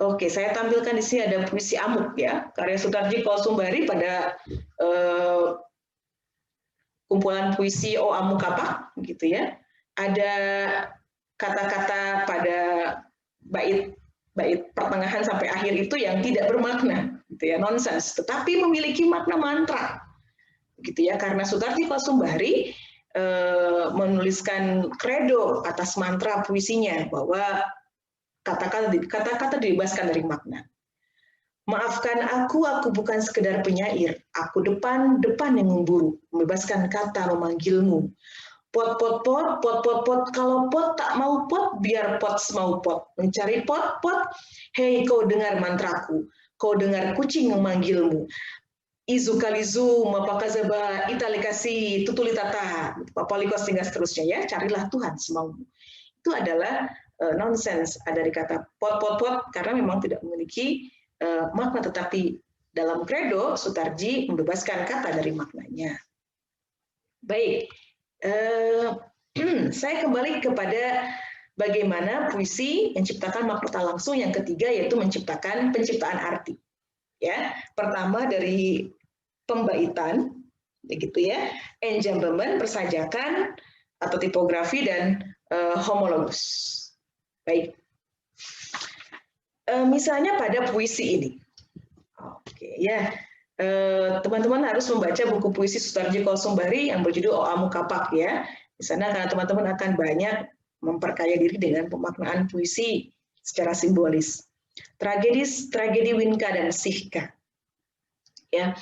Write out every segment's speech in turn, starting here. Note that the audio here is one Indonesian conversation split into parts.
Oke, saya tampilkan di sini ada puisi Amuk ya, karya Sutarji Kausumbari pada kumpulan puisi O Amuk Kapak gitu ya. Ada kata-kata pada bait pertengahan sampai akhir itu yang tidak bermakna gitu ya, nonsens, tetapi memiliki makna mantra gitu ya, karena Sutarji Kausumbari menuliskan kredo atas mantra puisinya bahwa kata-kata dibebaskan dari makna. Maafkan aku bukan sekedar penyair. Aku depan yang memburu, membebaskan kata memanggilmu. Pot, pot, pot, pot, pot, pot. Kalau pot tak mau pot, biar pot mau pot. Mencari pot, pot. Hei, kau dengar mantraku. Kau dengar kucing memanggilmu. Izu kalizu, mapakazaba, italikasi, tutulitata, papalikos, hingga seterusnya ya. Carilah Tuhan semaumu. Itu adalah nonsens dari kata pot, pot, pot, karena memang tidak memiliki makna, tetapi dalam kredo Sutarji membebaskan kata dari maknanya. Baik, saya kembali kepada bagaimana puisi menciptakan makna langsung. Yang ketiga yaitu menciptakan penciptaan arti. Ya, pertama dari pembaitan, begitu ya, enjambement, persajakan atau tipografi, dan homologus. Baik. Misalnya pada puisi ini, oke ya, teman-teman harus membaca buku puisi Sutarji Kausumbari yang berjudul O Amuk Kapak ya. Di sana karena teman-teman akan banyak memperkaya diri dengan pemaknaan puisi secara simbolis. Tragedi Winka dan Sihka. Ya,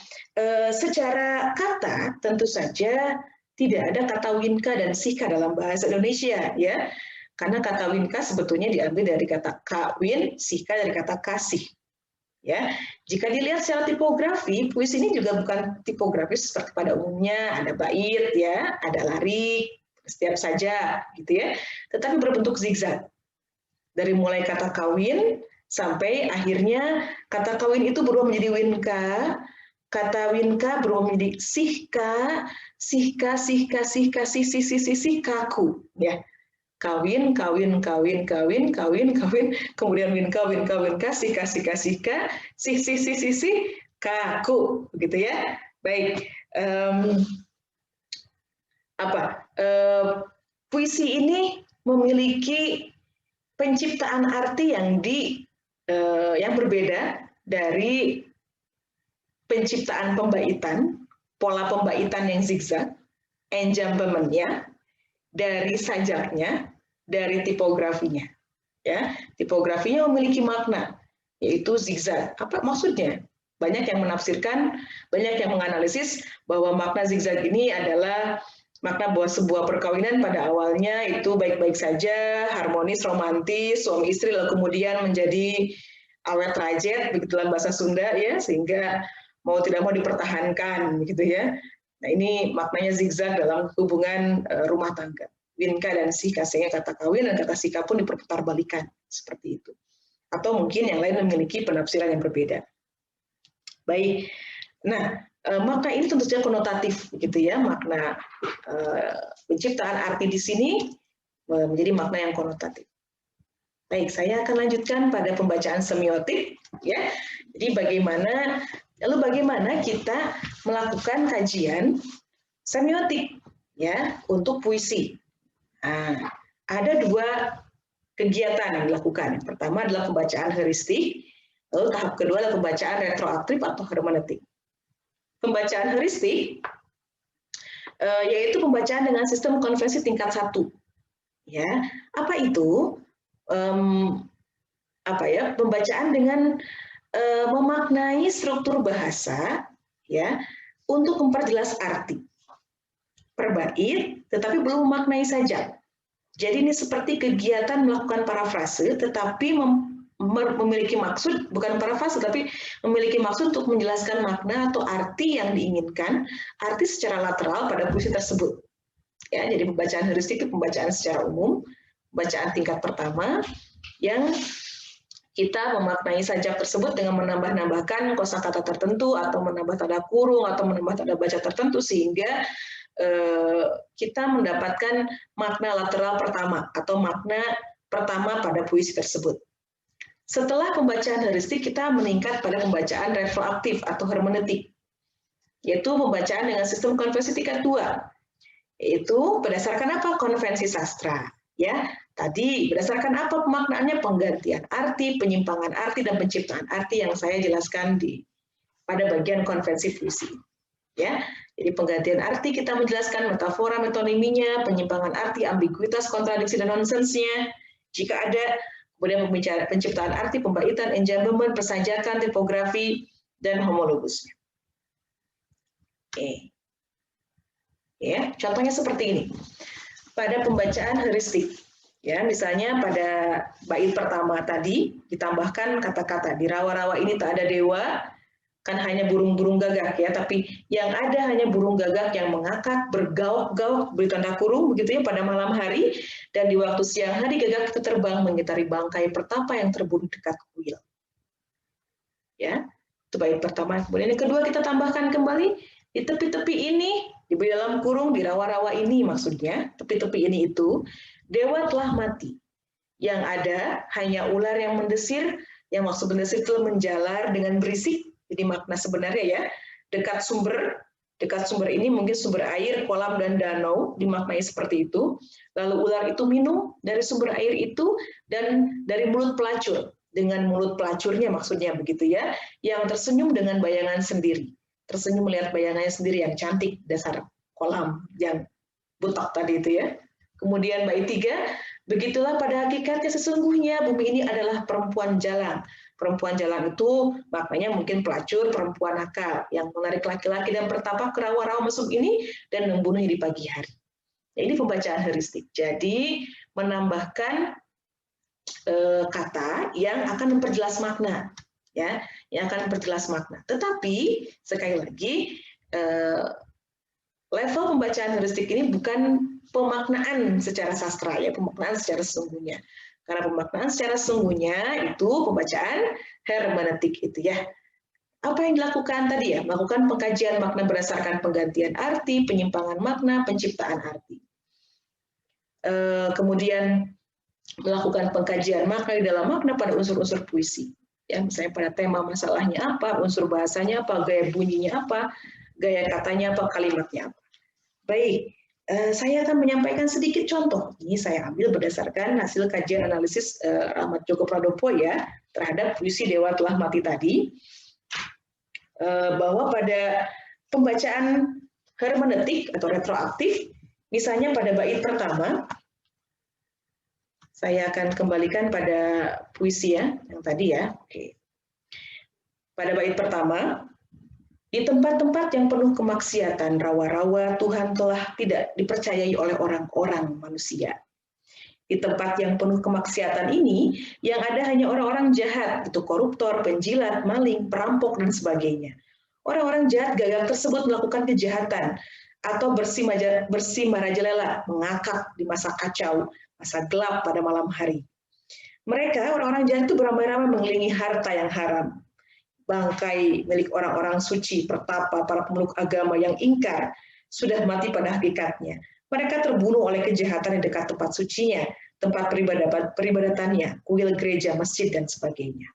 secara kata tentu saja tidak ada kata Winka dan Sihka dalam bahasa Indonesia ya. Karena kata winka sebetulnya diambil dari kata kawin, sihka dari kata kasih. Ya, jika dilihat secara tipografi, puisi ini juga bukan tipografis seperti pada umumnya, ada bait ya, ada larik, setiap saja gitu ya. Tetapi berbentuk zigzag. Dari mulai kata kawin sampai akhirnya kata kawin itu berubah menjadi winka, kata winka berubah menjadi sihka, sihka, sihka, sihka, sih, kaku ya. Kawin, kemudian winka, kasih, sih, kaku, begitu ya. Baik, puisi ini memiliki penciptaan arti yang berbeda dari penciptaan pembaitan, pola pembaitan yang zigzag, enjambement-nya, dari sajaknya, dari tipografinya. Ya, tipografinya memiliki makna, yaitu zigzag. Apa maksudnya? Banyak yang menafsirkan, banyak yang menganalisis bahwa makna zigzag ini adalah makna bahwa sebuah perkawinan pada awalnya itu baik-baik saja, harmonis, romantis, suami istri, lalu kemudian menjadi awet rajet, begitu dalam bahasa Sunda ya, sehingga mau tidak mau dipertahankan, begitu ya. Nah, ini maknanya zigzag dalam hubungan rumah tangga. Winka dan sihka, sehingga kata kawin dan kata sihka pun diperputarbalikan seperti itu. Atau mungkin yang lain memiliki penafsiran yang berbeda. Baik. Nah, makna ini tentu saja konotatif, gitu ya. Makna penciptaan arti di sini menjadi makna yang konotatif. Baik, saya akan lanjutkan pada pembacaan semiotik, ya. Jadi bagaimana kita melakukan kajian semiotik ya untuk puisi. Nah, ada dua kegiatan yang dilakukan. Yang pertama adalah pembacaan heuristik, lalu tahap kedua adalah pembacaan retroaktif atau hermeneutik. Pembacaan heuristik yaitu pembacaan dengan sistem konvensi tingkat 1. Ya, apa itu? Pembacaan dengan memaknai struktur bahasa ya untuk memperjelas arti per bait, tetapi belum memaknai saja. Jadi ini seperti kegiatan melakukan parafrase, tetapi memiliki maksud, bukan parafrase, tapi memiliki maksud untuk menjelaskan makna atau arti yang diinginkan, arti secara lateral pada puisi tersebut. Ya, jadi pembacaan heuristik itu pembacaan secara umum, bacaan tingkat pertama yang kita memaknai sajak tersebut dengan menambah-nambahkan kosakata tertentu atau menambah tanda kurung atau menambah tanda baca tertentu sehingga kita mendapatkan makna lateral pertama atau makna pertama pada puisi tersebut. Setelah pembacaan heuristik, kita meningkat pada pembacaan retroaktif atau hermeneutik, yaitu pembacaan dengan sistem konvensi tingkat 2, yaitu berdasarkan apa? Konvensi sastra. Ya, tadi berdasarkan apa pemaknaannya? Penggantian arti, penyimpangan arti, dan penciptaan arti yang saya jelaskan pada bagian konvensi puisi. Ya, jadi penggantian arti kita menjelaskan metafora, metoniminya, penyimpangan arti, ambiguitas, kontradiksi, dan nonsensnya. Jika ada, kemudian penciptaan arti, pembaitan, enjambement, persajakan, tipografi, dan homologusnya. Oke. Ya, contohnya seperti ini. Pada pembacaan heuristik, ya, misalnya pada bait pertama tadi ditambahkan kata-kata di rawa-rawa ini tak ada dewa, kan hanya burung-burung gagak ya, tapi yang ada hanya burung gagak yang mengakak, bergauk-gauk, beri tanda kurung begitu ya pada malam hari, dan di waktu siang hari gagak itu terbang mengitari bangkai pertapa yang terbunuh dekat kuil. Ya, itu bait pertama. Kemudian yang kedua kita tambahkan kembali di tepi-tepi ini, di dalam kurung di rawa-rawa ini maksudnya, tepi-tepi ini itu dewa telah mati. Yang ada hanya ular yang mendesir, yang maksud mendesir itu menjalar dengan berisik. Jadi makna sebenarnya ya, dekat sumber ini mungkin sumber air, kolam dan danau, dimaknai seperti itu. Lalu ular itu minum dari sumber air itu dan dari mulut pelacur. Dengan mulut pelacurnya maksudnya begitu ya, yang tersenyum dengan bayangan sendiri. Tersenyum melihat bayangannya sendiri yang cantik, dasar kolam yang butak tadi itu ya. Kemudian bait 3, begitulah pada hakikatnya sesungguhnya bumi ini adalah perempuan jalang. Perempuan jalang itu maknanya mungkin pelacur, perempuan nakal yang menarik laki-laki dan bertapa ke rawa-rawa mesum ini dan membunuhnya di pagi hari. Ya, ini pembacaan heuristik. Jadi menambahkan kata yang akan memperjelas makna, ya, yang akan memperjelas makna. Tetapi sekali lagi level pembacaan heuristik ini bukan pemaknaan secara sastra ya, pemaknaan secara sesungguhnya. Karena pemaknaan secara sesungguhnya itu pembacaan hermeneutik itu ya. Apa yang dilakukan tadi ya? Melakukan pengkajian makna berdasarkan penggantian arti, penyimpangan makna, penciptaan arti. Kemudian melakukan pengkajian makna di dalam makna pada unsur-unsur puisi. Ya, misalnya pada tema masalahnya apa, unsur bahasanya apa, gaya bunyinya apa, gaya katanya apa, kalimatnya apa. Baik. Saya akan menyampaikan sedikit contoh. Ini saya ambil berdasarkan hasil kajian analisis Rahmat Djoko Pradopo ya terhadap puisi Dewa Telah Mati tadi, bahwa pada pembacaan hermeneutik atau retroaktif, misalnya pada bait pertama, saya akan kembalikan pada puisi ya yang tadi ya. Oke. Pada bait pertama, di tempat-tempat yang penuh kemaksiatan, rawa-rawa Tuhan telah tidak dipercayai oleh orang-orang manusia. Di tempat yang penuh kemaksiatan ini, yang ada hanya orang-orang jahat, itu koruptor, penjilat, maling, perampok, dan sebagainya. Orang-orang jahat gagak tersebut melakukan kejahatan, atau bersih marajalela, mengakak di masa kacau, masa gelap pada malam hari. Mereka, orang-orang jahat itu beramai-ramai mengelilingi harta yang haram, bangkai milik orang-orang suci, pertapa, para pemeluk agama yang ingkar, sudah mati pada hakikatnya. Mereka terbunuh oleh kejahatan di dekat tempat sucinya, tempat peribadatannya, kuil gereja, masjid, dan sebagainya.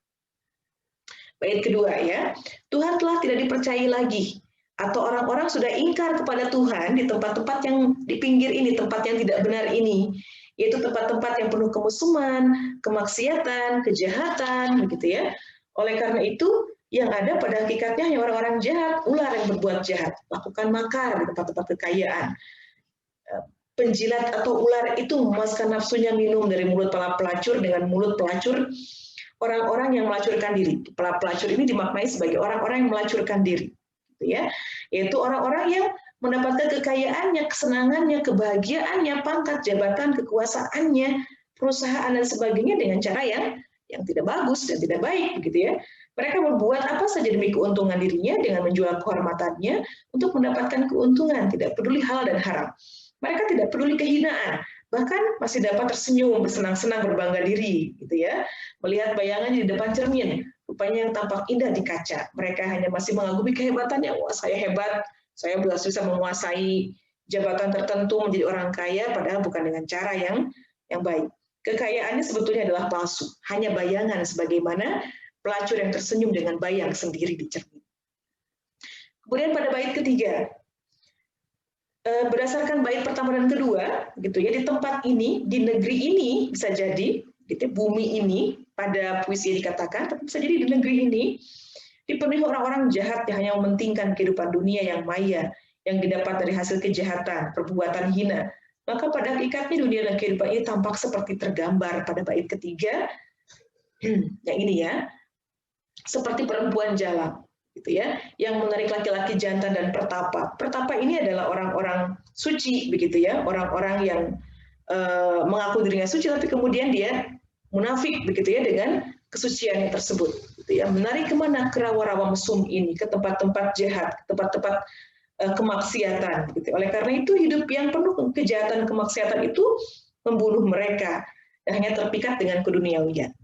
Bait kedua ya, Tuhan telah tidak dipercayai lagi, atau orang-orang sudah ingkar kepada Tuhan di tempat-tempat yang di pinggir ini, tempat yang tidak benar ini, yaitu tempat-tempat yang penuh kemusuhan, kemaksiatan, kejahatan, begitu ya. Oleh karena itu, yang ada pada hakikatnya hanya orang-orang jahat, ular yang berbuat jahat, lakukan makar di tempat-tempat kekayaan. Penjilat atau ular itu memuaskan nafsunya minum dari mulut para pelacur dengan mulut pelacur orang-orang yang melacurkan diri. Para pelacur ini dimaknai sebagai orang-orang yang melacurkan diri, gitu ya. Yaitu orang-orang yang mendapatkan kekayaannya, kesenangannya, kebahagiaannya, pangkat, jabatan, kekuasaannya, perusahaan dan sebagainya dengan cara yang tidak bagus dan tidak baik, begitu ya. Mereka berbuat apa saja demi keuntungan dirinya dengan menjual kehormatannya untuk mendapatkan keuntungan, tidak peduli halal dan haram. Mereka tidak peduli kehinaan, bahkan masih dapat tersenyum, bersenang-senang, berbangga diri, gitu ya. Melihat bayangannya di depan cermin, rupanya yang tampak indah di kaca. Mereka hanya masih mengagumi kehebatannya. Wah, saya hebat, saya bisa menguasai jabatan tertentu, menjadi orang kaya, padahal bukan dengan cara yang baik. Kekayaannya sebetulnya adalah palsu, hanya bayangan sebagaimana pelacur yang tersenyum dengan bayang sendiri di cermin. Kemudian pada bait ketiga, berdasarkan bait pertama dan kedua, gitu ya, di tempat ini, di negeri ini bisa jadi, gitu, bumi ini pada puisi dikatakan, tapi bisa jadi di negeri ini dipenuhi orang-orang jahat yang hanya mementingkan kehidupan dunia yang maya, yang didapat dari hasil kejahatan, perbuatan hina. Maka pada hakikatnya dunia dan kehidupan ini tampak seperti tergambar pada bait ketiga, yang ini ya, seperti perempuan jalan, gitu ya, yang menarik laki-laki jantan dan pertapa. Pertapa ini adalah orang-orang suci, begitu ya, orang-orang yang mengaku dirinya suci, tapi kemudian dia munafik, begitu ya, dengan kesuciannya tersebut. Gitu ya. Menarik kemana? Ke rawa-rawa mesum ini, ke tempat-tempat jahat, ke tempat-tempat kemaksiatan. Gitu. Oleh karena itu hidup yang penuh kejahatan kemaksiatan itu membunuh mereka, dan hanya terpikat dengan keduniawian,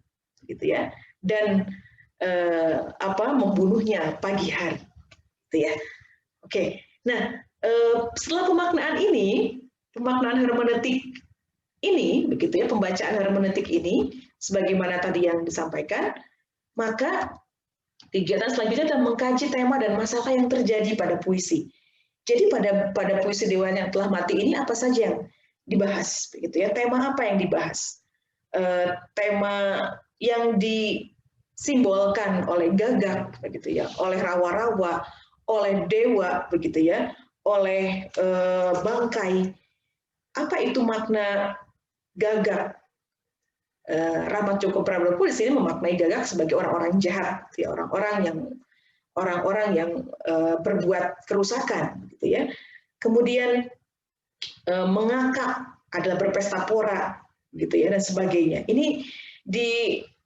gitu ya. Dan membunuhnya pagi hari, gitu ya. Oke, nah setelah pemaknaan ini, pemaknaan hermeneutik ini, begitu ya, pembacaan hermeneutik ini, sebagaimana tadi yang disampaikan, maka kegiatan selanjutnya adalah mengkaji tema dan masalah yang terjadi pada puisi. Jadi pada puisi Dewa yang telah mati ini apa saja yang dibahas, begitu ya? Tema apa yang dibahas? Tema yang disimbolkan oleh gagak, begitu ya, oleh rawa-rawa, oleh dewa, begitu ya, oleh bangkai. Apa itu makna gagak? Rahmat Joko Prabodwo di sini memaknai gagak sebagai orang-orang jahat, ya, orang-orang yang berbuat kerusakan, gitu ya. Kemudian mengakak adalah berpesta pora, gitu ya, dan sebagainya. Ini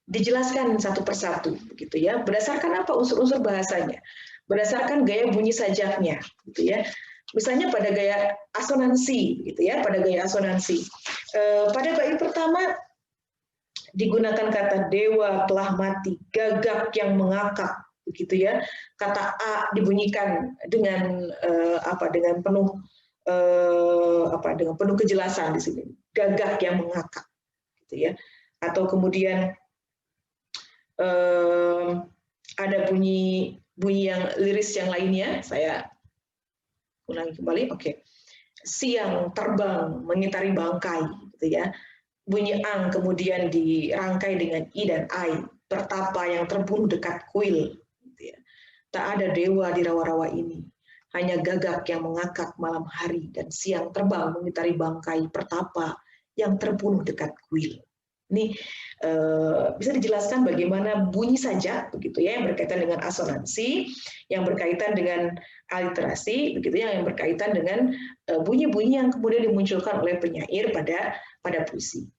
dijelaskan satu persatu, begitu ya. Berdasarkan apa unsur-unsur bahasanya? Berdasarkan gaya bunyi sajaknya, gitu ya. Misalnya pada gaya asonansi, gitu ya, pada gaya asonansi. Pada bait pertama digunakan kata dewa telah mati, gagak yang mengakak, begitu ya. Kata a dibunyikan dengan dengan penuh dengan penuh kejelasan di sini, gagak yang mengakak, gitu ya. Atau kemudian ada bunyi yang liris yang lainnya, saya ulangi kembali. Oke. Siang terbang mengitari bangkai, gitu ya. Bunyi ang kemudian dirangkai dengan i dan ai, pertapa yang terbunuh dekat kuil, gitu ya. Tak ada dewa di rawa-rawa ini, hanya gagak yang mengakak malam hari, dan siang terbang mengitari bangkai pertapa yang terbunuh dekat kuil. Ini bisa dijelaskan bagaimana bunyi sajak, begitu ya, yang berkaitan dengan asonansi, yang berkaitan dengan aliterasi, begitu ya, yang berkaitan dengan bunyi-bunyi yang kemudian dimunculkan oleh penyair pada puisi.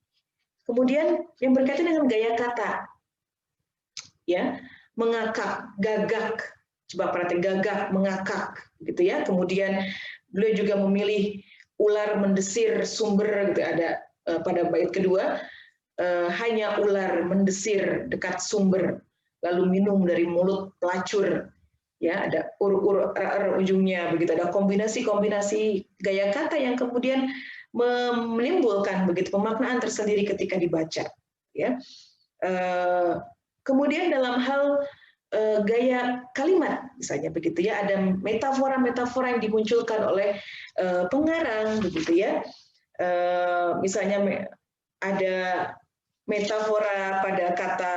Kemudian yang berkaitan dengan gaya kata, ya, mengakak, gagak, coba perhatikan, gagak, mengakak, gitu ya. Kemudian beliau juga memilih ular mendesir sumber, gitu, ada pada bait kedua, hanya ular mendesir dekat sumber, lalu minum dari mulut pelacur, ya, ada ur ujungnya, begitu, ada kombinasi gaya kata yang kemudian menimbulkan begitu pemaknaan tersendiri ketika dibaca, ya. Kemudian dalam hal gaya kalimat, misalnya, begitu ya, ada metafora-metafora yang dimunculkan oleh pengarang, begitu ya. Misalnya ada metafora pada kata,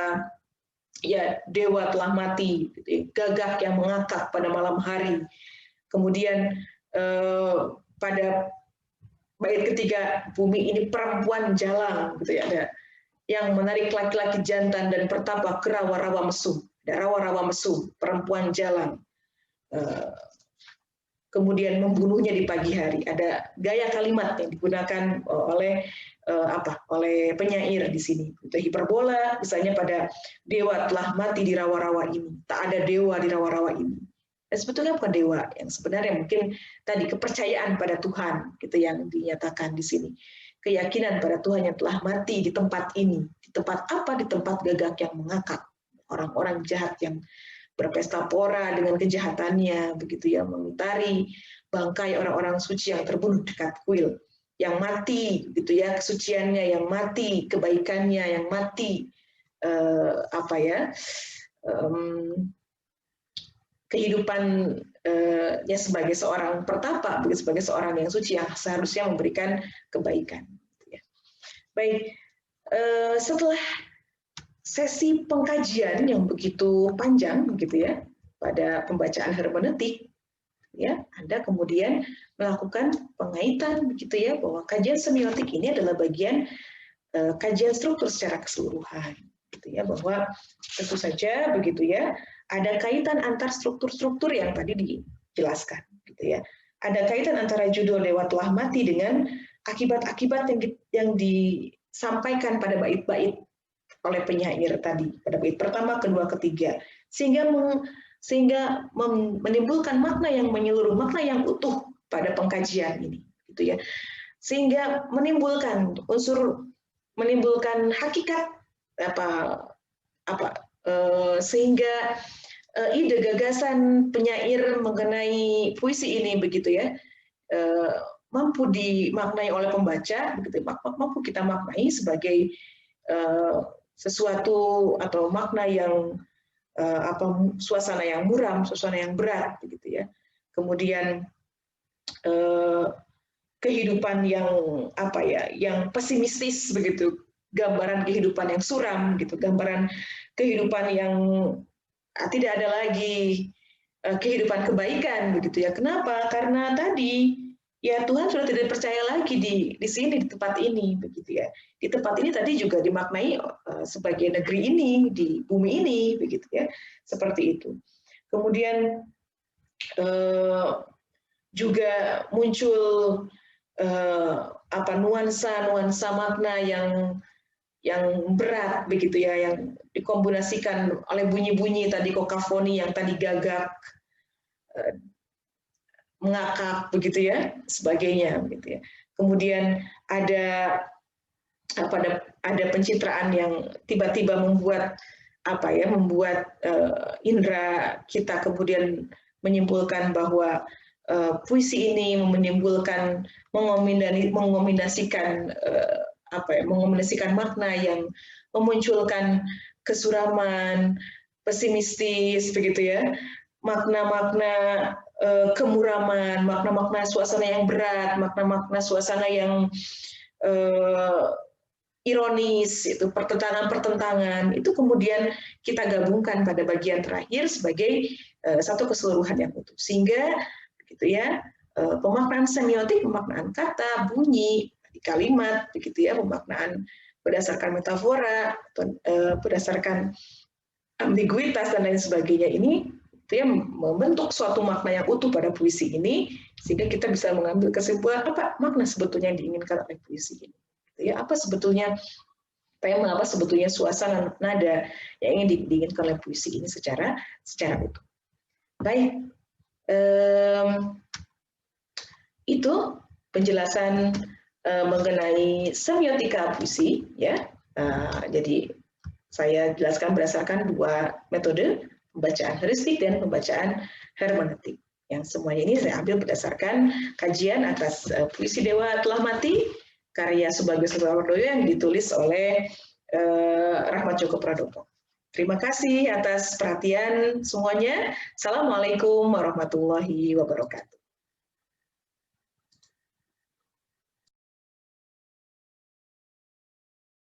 ya, dewa telah mati, gitu ya, gagak yang mengakak pada malam hari. Kemudian pada bait ketiga, bumi ini perempuan jalang, gitu ya, ada yang menarik laki-laki jantan dan pertapa ke rawa-rawa mesum. Ada rawa-rawa mesum, perempuan jalang. Kemudian membunuhnya di pagi hari. Ada gaya kalimat yang digunakan oleh penyair di sini. Itu hiperbola, misalnya pada dewa telah mati di rawa-rawa ini. Tak ada dewa di rawa-rawa ini. Dan sebetulnya bukan dewa, yang sebenarnya mungkin tadi kepercayaan pada Tuhan, gitu, yang dinyatakan di sini. Keyakinan pada Tuhan yang telah mati di tempat ini. Di tempat apa? Di tempat gagak yang mengakak. Orang-orang jahat yang berpesta pora dengan kejahatannya, begitu ya, mengitari bangkai orang-orang suci yang terbunuh dekat kuil. yang mati, gitu ya, kesuciannya yang mati, kebaikannya yang mati, kehidupannya sebagai seorang pertapa, sebagai seorang yang suci yang seharusnya memberikan kebaikan. Baik, setelah sesi pengkajian yang begitu panjang, gitu ya, pada pembacaan hermeneutik, ya, Anda kemudian melakukan pengaitan, begitu ya, bahwa kajian semiotik ini adalah bagian kajian struktur secara keseluruhan, gitu ya, bahwa tentu saja, begitu ya, ada kaitan antar struktur-struktur yang tadi dijelaskan, gitu ya, ada kaitan antara judul Dewa Telah Mati dengan akibat-akibat yang disampaikan pada bait-bait oleh penyair tadi, pada bait pertama, kedua, ketiga, sehingga menimbulkan makna yang menyeluruh, makna yang utuh pada pengkajian ini, gitu ya, sehingga menimbulkan hakikat sehingga ide gagasan penyair mengenai puisi ini, begitu ya, mampu dimaknai oleh pembaca, begitu, mampu kita maknai sebagai sesuatu atau makna yang suasana yang muram, suasana yang berat, begitu ya. Kemudian kehidupan yang yang pesimistis, begitu, gambaran kehidupan yang suram, gitu, gambaran kehidupan yang tidak ada lagi kehidupan kebaikan, begitu ya. Kenapa? Karena tadi ya Tuhan sudah tidak percaya lagi di sini, di tempat ini, begitu ya. Di tempat ini tadi juga dimaknai sebagai negeri ini, di bumi ini, begitu ya, seperti itu. Kemudian juga muncul nuansa makna yang berat, begitu ya, yang dikombinasikan oleh bunyi-bunyi tadi, kokafoni yang tadi gagak, mengakak, begitu ya, sebagainya, begitu ya. Kemudian ada pencitraan yang tiba-tiba membuat indera kita kemudian menyimpulkan bahwa puisi ini mengombinasikan makna yang memunculkan kesuraman, pesimistis, begitu ya, makna-makna kemuraman, makna-makna suasana yang berat, makna-makna suasana yang ironis, itu pertentangan-pertentangan, itu kemudian kita gabungkan pada bagian terakhir sebagai satu keseluruhan yang utuh, sehingga begitu ya, pemaknaan semiotik, pemaknaan kata, bunyi, kalimat, begitu ya, pemaknaan berdasarkan metafora, berdasarkan ambiguitas dan lain sebagainya ini, itu ya, membentuk suatu makna yang utuh pada puisi ini, sehingga kita bisa mengambil kesimpulan apa makna sebetulnya yang diinginkan oleh puisi ini. Ya, apa sebetulnya suasana nada yang ingin diinginkan oleh puisi ini secara utuh. Baik, itu penjelasan mengenai semiotika puisi, ya. Jadi saya jelaskan berdasarkan dua metode, pembacaan heuristik dan pembacaan hermeneutik. Yang semuanya ini saya ambil berdasarkan kajian atas puisi Dewa Telah Mati, karya Subagio Suprawardoyo yang ditulis oleh Rahmat Djoko Pradopo. Terima kasih atas perhatian semuanya. Assalamualaikum warahmatullahi wabarakatuh.